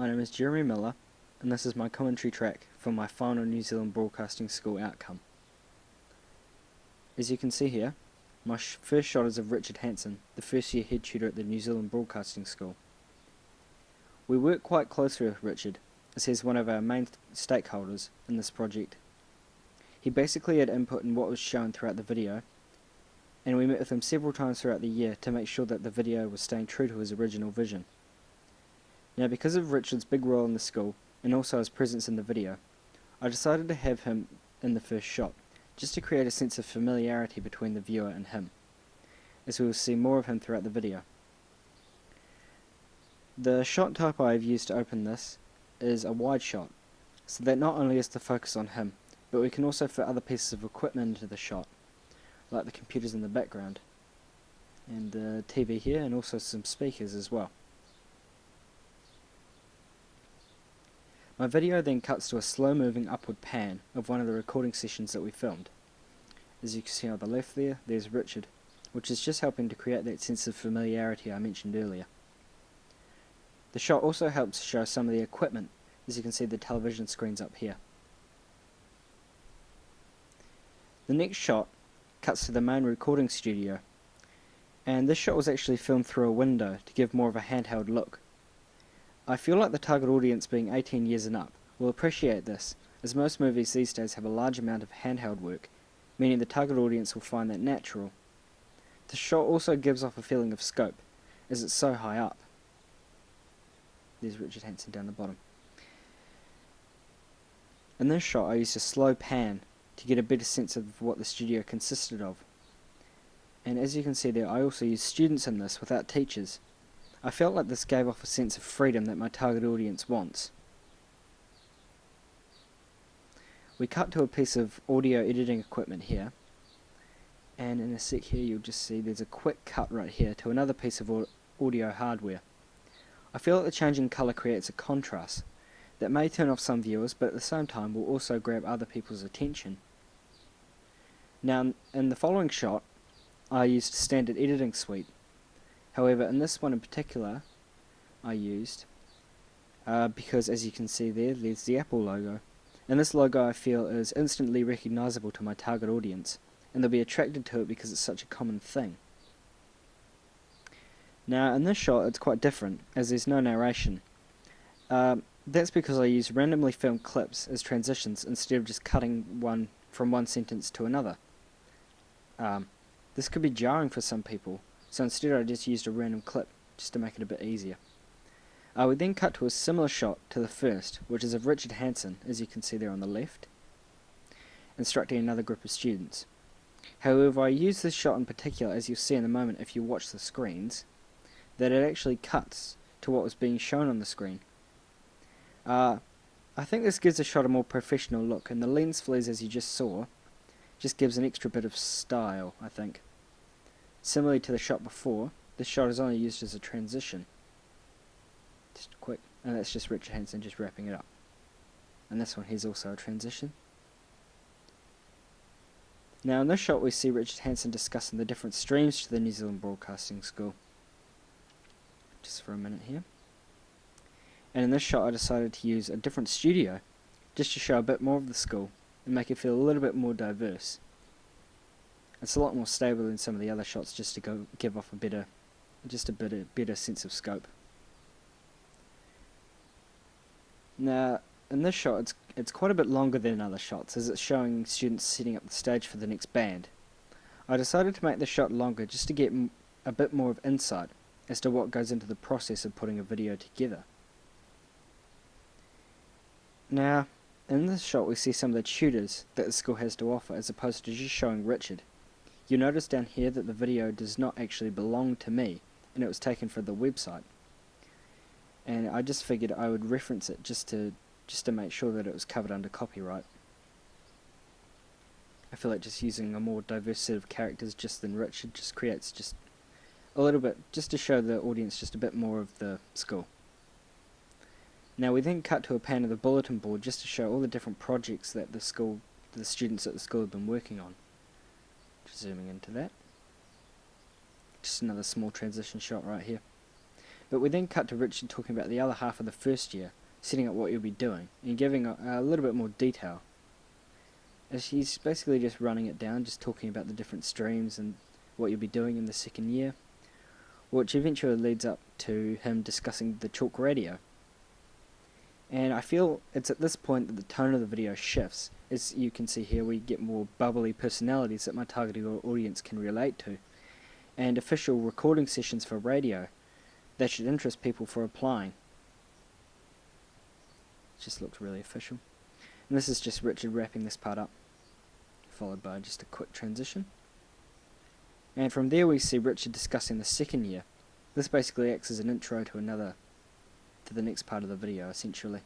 my name is Jeremy Miller, and this is my commentary track for my final New Zealand Broadcasting School outcome. As you can see here, my first shot is of Richard Hanson, the first year head tutor at the New Zealand Broadcasting School. We work quite closely with Richard, as he's one of our main stakeholders in this project. He basically had input in what was shown throughout the video, and we met with him several times throughout the year to make sure that the video was staying true to his original vision. Now, because of Richard's big role in the school, and also his presence in the video, I decided to have him in the first shot, just to create a sense of familiarity between the viewer and him, as we will see more of him throughout the video. The shot type I have used to open this is a wide shot, so that not only is the focus on him, but we can also fit other pieces of equipment into the shot, like the computers in the background, and the TV here, and also some speakers as well. My video then cuts to a slow-moving upward pan of one of the recording sessions that we filmed. As you can see on the left there's Richard, which is just helping to create that sense of familiarity I mentioned earlier. The shot also helps show some of the equipment, as you can see the television screens up here. The next shot cuts to the main recording studio, and this shot was actually filmed through a window to give more of a handheld look. I feel like the target audience, being 18 years and up, will appreciate this, as most movies these days have a large amount of handheld work, meaning the target audience will find that natural. The shot also gives off a feeling of scope, as it's so high up. There's Richard Hanson down the bottom. In this shot I used a slow pan to get a better sense of what the studio consisted of. And as you can see there, I also used students in this without teachers. I felt like this gave off a sense of freedom that my target audience wants. We cut to a piece of audio editing equipment here, and in a sec here you'll just see there's a quick cut right here to another piece of audio hardware. I feel like the change in colour creates a contrast that may turn off some viewers, but at the same time will also grab other people's attention. Now, in the following shot, I used a standard editing suite. However, in this one in particular, I used, because as you can see there's the Apple logo. And this logo I feel is instantly recognisable to my target audience, and they'll be attracted to it because it's such a common thing. Now, in this shot it's quite different, as there's no narration. That's because I use randomly filmed clips as transitions instead of just cutting one from one sentence to another. This could be jarring for some people, so instead I just used a random clip, just to make it a bit easier. We then cut to a similar shot to the first, which is of Richard Hanson, as you can see there on the left, instructing another group of students. However, I use this shot in particular, as you'll see in a moment if you watch the screens, that it actually cuts to what was being shown on the screen. I think this gives the shot a more professional look, and the lens flares, as you just saw, just gives an extra bit of style, I think. Similarly to the shot before, this shot is only used as a transition. Just quick, and that's just Richard Hanson just wrapping it up. And this one here's also a transition. Now in this shot we see Richard Hanson discussing the different streams to the New Zealand Broadcasting School. Just for a minute here. And in this shot I decided to use a different studio, just to show a bit more of the school, and make it feel a little bit more diverse. It's a lot more stable than some of the other shots, just to give off a better sense of scope. Now, in this shot, it's quite a bit longer than other shots, as it's showing students setting up the stage for the next band. I decided to make the shot longer just to get a bit more of insight as to what goes into the process of putting a video together. Now, in this shot we see some of the tutors that the school has to offer, as opposed to just showing Richard. You'll notice down here that the video does not actually belong to me, and it was taken from the website. And I just figured I would reference it just to make sure that it was covered under copyright. I feel like just using a more diverse set of characters just than Richard just creates just a little bit, just to show the audience just a bit more of the school. Now we then cut to a pan of the bulletin board just to show all the different projects that the students at the school have been working on. Just zooming into that. Just another small transition shot right here. But we then cut to Richard talking about the other half of the first year, setting up what you'll be doing, and giving a little bit more detail. As he's basically just running it down, just talking about the different streams and what you'll be doing in the second year, which eventually leads up to him discussing the chalk radio. And I feel it's at this point that the tone of the video shifts. As you can see here, we get more bubbly personalities that my targeted audience can relate to, and official recording sessions for radio that should interest people for applying. It just looks really official. And this is just Richard wrapping this part up, followed by just a quick transition. And from there we see Richard discussing the second year. This basically acts as an intro to the next part of the video, essentially.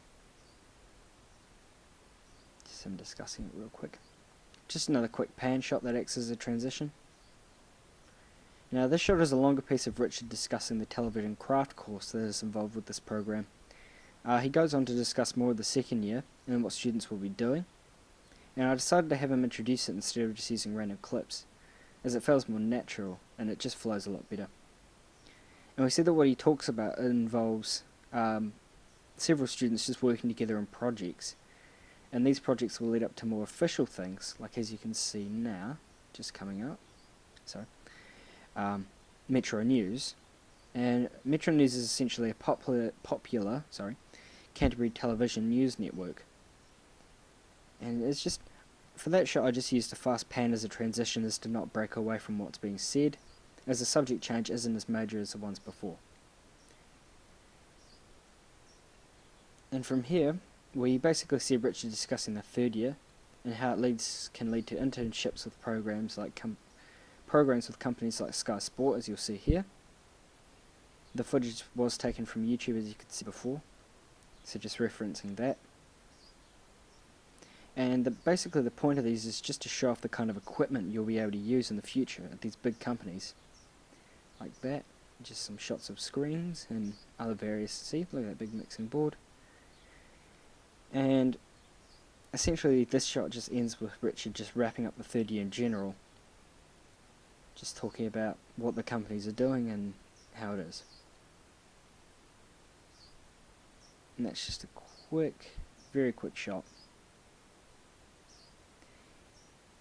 Just him discussing it real quick. Just another quick pan shot that acts as a transition. Now this shot is a longer piece of Richard discussing the television craft course that is involved with this program. He goes on to discuss more of the second year and what students will be doing. And I decided to have him introduce it instead of just using random clips, as it feels more natural and it just flows a lot better. And we see that what he talks about involves several students just working together on projects, and these projects will lead up to more official things, like as you can see now, just coming up, Metro News. And Metro News is essentially a popular Canterbury television news network. And it's just, for that shot I just used a fast pan as a transition as to not break away from what's being said, as the subject change isn't as major as the ones before. And from here, we basically see Richard discussing the third year, and how it can lead to internships with programs with companies like Sky Sport, as you'll see here. The footage was taken from YouTube, as you could see before, so just referencing that. And basically the point of these is just to show off the kind of equipment you'll be able to use in the future at these big companies. Like that, just some shots of screens and other various, see, look at that big mixing board. And essentially this shot just ends with Richard just wrapping up the third year in general, just talking about what the companies are doing and how it is. And that's just a quick, very quick shot.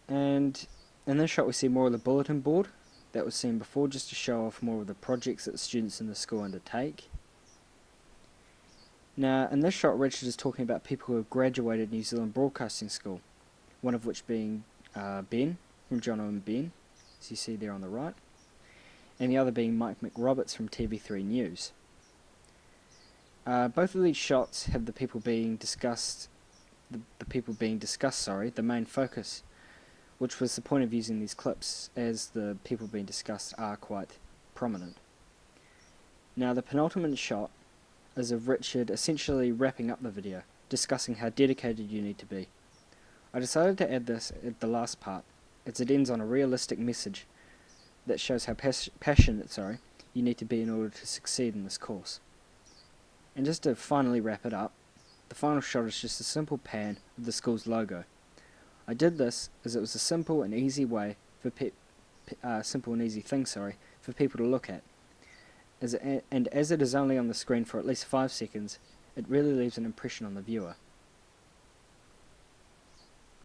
And in this shot we see more of the bulletin board that was seen before, just to show off more of the projects that the students in the school undertake. Now in this shot Richard is talking about people who have graduated New Zealand Broadcasting School, one of which being Ben, from John and Ben, as you see there on the right, and the other being Mike McRoberts from TV3 News. Both of these shots have the people being discussed, the main focus, which was the point of using these clips, as the people being discussed are quite prominent. Now the penultimate shot is of Richard essentially wrapping up the video, discussing how dedicated you need to be. I decided to add this at the last part, as it ends on a realistic message that shows how passionate you need to be in order to succeed in this course. And just to finally wrap it up, the final shot is just a simple pan of the school's logo. I did this as it was a simple and easy way for for people to look at. As it is only on the screen for at least 5 seconds, it really leaves an impression on the viewer.